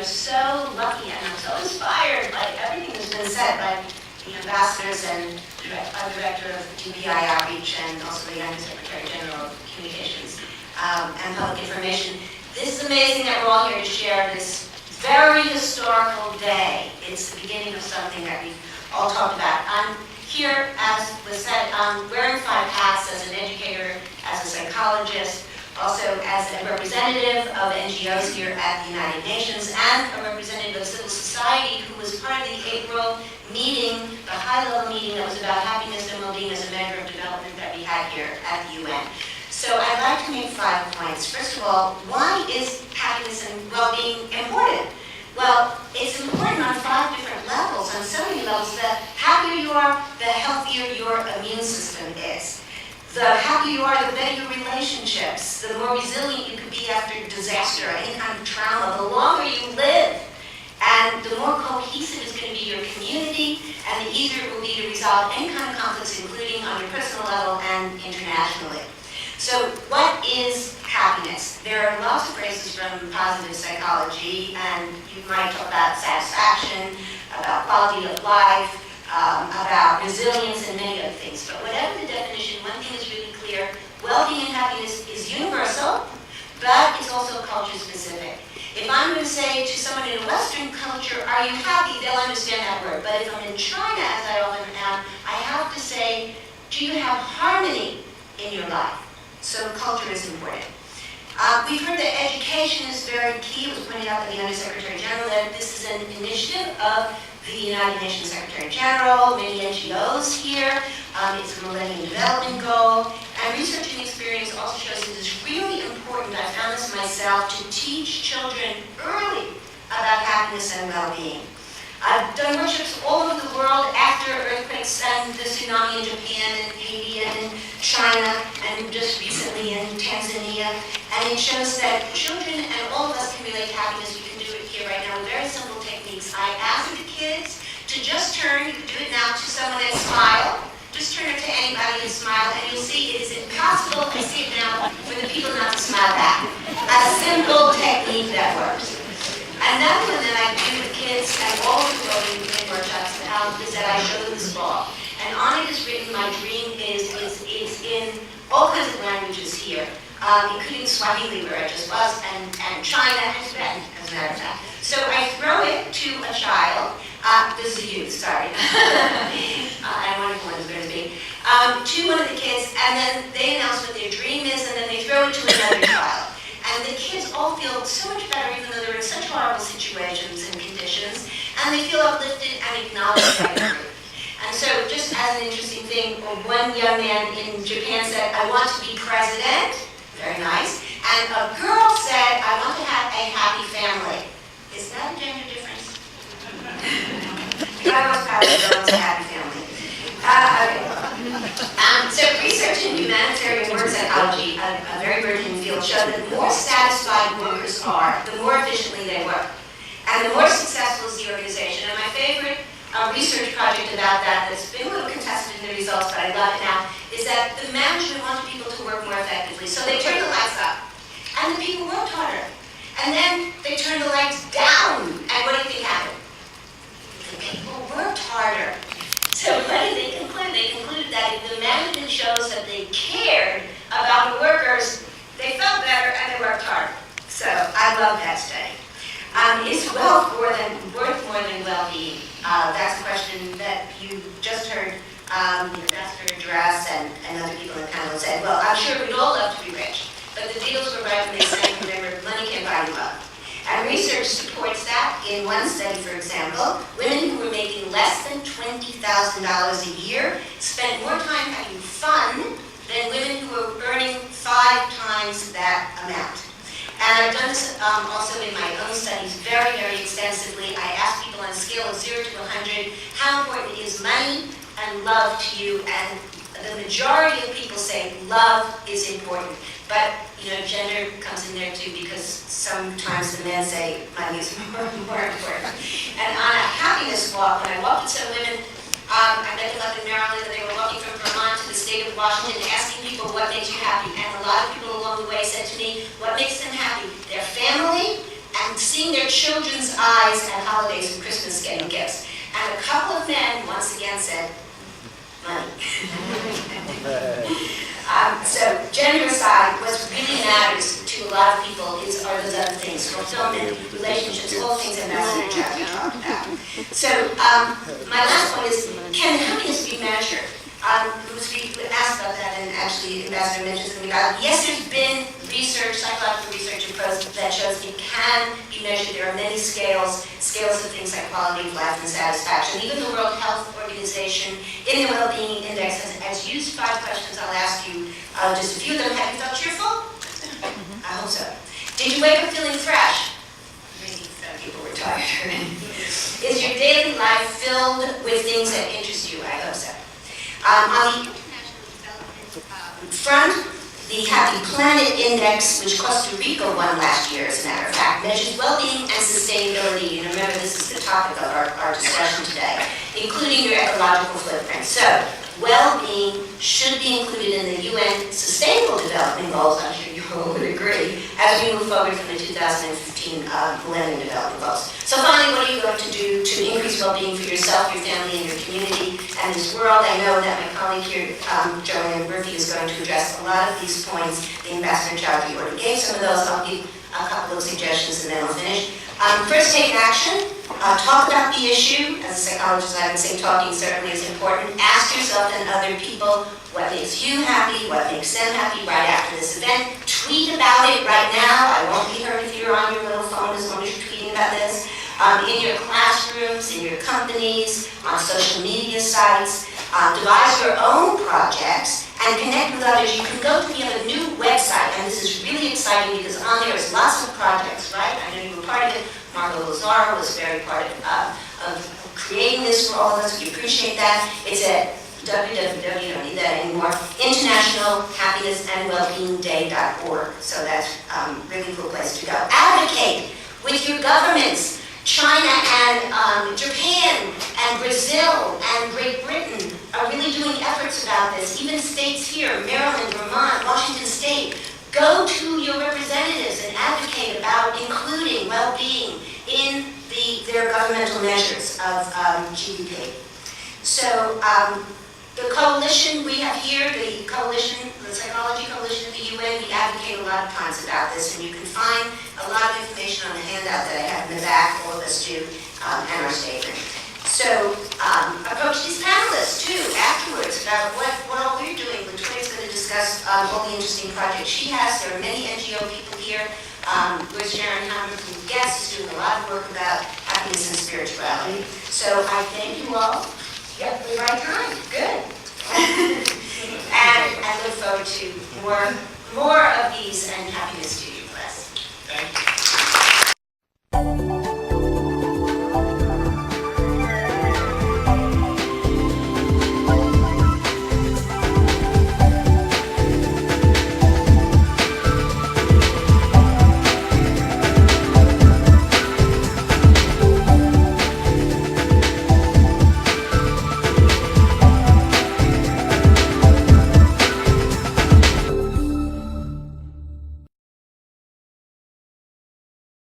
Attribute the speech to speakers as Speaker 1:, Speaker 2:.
Speaker 1: so lucky and I'm so inspired by everything that's been said by the ambassadors and our director of DPI Outreach and also the Young Secretary General of Communications and Public Information. This is amazing that we're all here to share this very historical day. It's the beginning of something that we've all talked about. I'm here, as was said, wearing 5 hats as an educator, as a psychologist, also as a representative of NGOs here at the United Nations, and a representative of civil society who was part of the April meeting, the high-level meeting that was about happiness and well-being as a measure of development that we had here at the UN. So I'd like to make 5 points. First of all, why is happiness and well-being important? Well, it's important on 5 different levels, on so many levels. The happier you are, the healthier your immune system is. The happier you are, the better your relationships, the more resilient you could be after disaster or any kind of trauma, the longer you live, and the more cohesive is going to be your community, and the easier it will be to resolve any kind of conflicts, including on your personal level and internationally. So what is happiness? There are lots of phrases from positive psychology, and you might talk about satisfaction, about quality of life, about resilience, and many other things. But whatever the definition, one thing is really clear: well-being and happiness is universal, but it's also culture-specific. If I'm going to say to someone in a Western culture, are you happy? They'll understand that word. But if I'm in China, as I often am, I have to say, do you have harmony in your life? So culture is important. We've heard that education is very key. It was pointed out by the Undersecretary General that this is an initiative of the United Nations Secretary General, many NGOs here. It's a Millennium Development Goal. And research and experience also shows that it's really important, I found this myself, to teach children early about happiness and well-being. I've done workshops all over the world after earthquakes and the tsunami in Japan and Haiti and in China and just recently in Tanzania. And it shows that children and all of us can relate to happiness. We can do it here right now with very simple techniques. I ask the kids to just turn, you can do it now, to someone and smile. Just turn it to anybody and smile, and you'll see it is impossible, I see it now, for the people not to smile back. A simple technique that works. Another one that I do with kids and all of the world in workshops is that I show them this ball. And on it is written, my dream is in all kinds of languages here, including Swahili, where I just was, and China and Tibetan, as a matter of fact. So I throw it to a child, this is a youth, sorry. I wonder who one's going to be. To one of the kids, and then they announce what their dream is, and then they throw it to another child. And the kids all feel so much better, even though they're in such horrible situations and conditions, and they feel uplifted and acknowledged by the group. And so, just as an interesting thing, one young man in Japan said, I want to be president. Very nice. And a girl said, I want to have a happy family. Is that a gender difference? I was happy, a girl wants a happy family. So research in humanitarian work psychology, a very burgeoning field, showed that the more satisfied workers are, the more efficiently they work. And the more successful is the organization. And my favorite research project about that, that's been a little contested in the results, but I love it now, is that the management wanted people to work more effectively. So they turned the lights up, and the people worked harder. And then they turned the lights down, and what do you think happened? The people worked harder. So what did they conclude? They concluded that if the management shows that they cared about the workers, they felt better and they worked harder. So I love that study. Is wealth worth more than well-being? That's a question that you just heard the ambassador address and other people in the panel said, well, I'm sure we'd all love to be rich, but the deals were right when they said, remember, money can buy you love. And research supports that. In one study, for example, women who were making less than $20,000 a year spent more time having fun than women who were earning 5 times that amount. And I've done this also in my own studies very, very extensively. I ask people on a scale of 0 to 100, how important is money and love to you? And the majority of people say love is important. But, you know, gender comes in there too, because sometimes the men say money is more important. And on a happiness walk, when I walked with some women, I met them up in Maryland, and they were walking from Vermont to the state of Washington, asking people what makes you happy. And a lot of people along the way said to me, what makes them happy? Their family and seeing seeing their children's eyes at holidays and Christmas getting gifts. And a couple of men once again said, money. So gender aside, what really matters to a lot of people are those other things: fulfillment, relationships, all things Ambassador Jackie talked about. So my last point is, can happiness be measured? We asked about that, and actually Ambassador mentioned something about it. Yes, there's been research, psychological research that shows it can be measured. There are many scales of things like quality of life and satisfaction. Even the World Health Organization in the Wellbeing Index has used 5 questions. I'll ask you just a few of them. Have you felt cheerful? I hope so. Did you wake up feeling fresh? Maybe some people were tired. Is your daily life filled with things that interest you? I hope so. On the international development front, the Happy Planet Index, which Costa Rica won last year, as a matter of fact, measures well-being and sustainability. And remember, this is the topic of our discussion today, including your ecological footprint. So, well-being should be included in the UN Sustainable Development Goals, I'm sure you all would agree, as we move forward from the 2015 Millennium Development Goals. So finally, what are you going to do to increase well-being for yourself, your family, and your community, and this world? I know that my colleague here, Joanne Murphy, is going to address a lot of these points. The Ambassador Chowdhury already gave some of those. I'll give a couple of suggestions and then I'll finish. First, take action. Talk about the issue. As a psychologist, I would say talking certainly is important. Ask yourself and other people what makes you happy, what makes them happy right after this event. Tweet about it right now. I won't be hurt if you're on your little phone as long as you're tweeting about this. In your classrooms, in your companies, on social media sites. Devise your own projects and connect with others. You can go to the new website, and this is really exciting because on there is lots of projects, right? I know you were part of it. Marco Lazaro was very part of creating this for all of us. We appreciate that. It's at www, you don't need that anymore, internationalhappinessandwellbeingday.org. So that's a really cool place to go. Advocate with your governments. China and Japan and Brazil and Great Britain are really doing efforts about this. Even states here, Maryland, Vermont, Washington State, go to your representatives and advocate about including well-being in their governmental measures of GDP. So the coalition we have here, the coalition, the Psychology Coalition of the UN, we advocate a lot of times about this, and you can find a lot of information on the handout that I have in the back, all of us do, and our statement. So approach these panelists too afterwards about what all we're doing. Latoya's going to discuss all the interesting projects she has. There are many NGO people here. Where's Sharon Hammer from Guest is doing a lot of work about happiness and spirituality. So I thank you all. Yep, the right time. Good. And I look forward to more of these and happiness to you.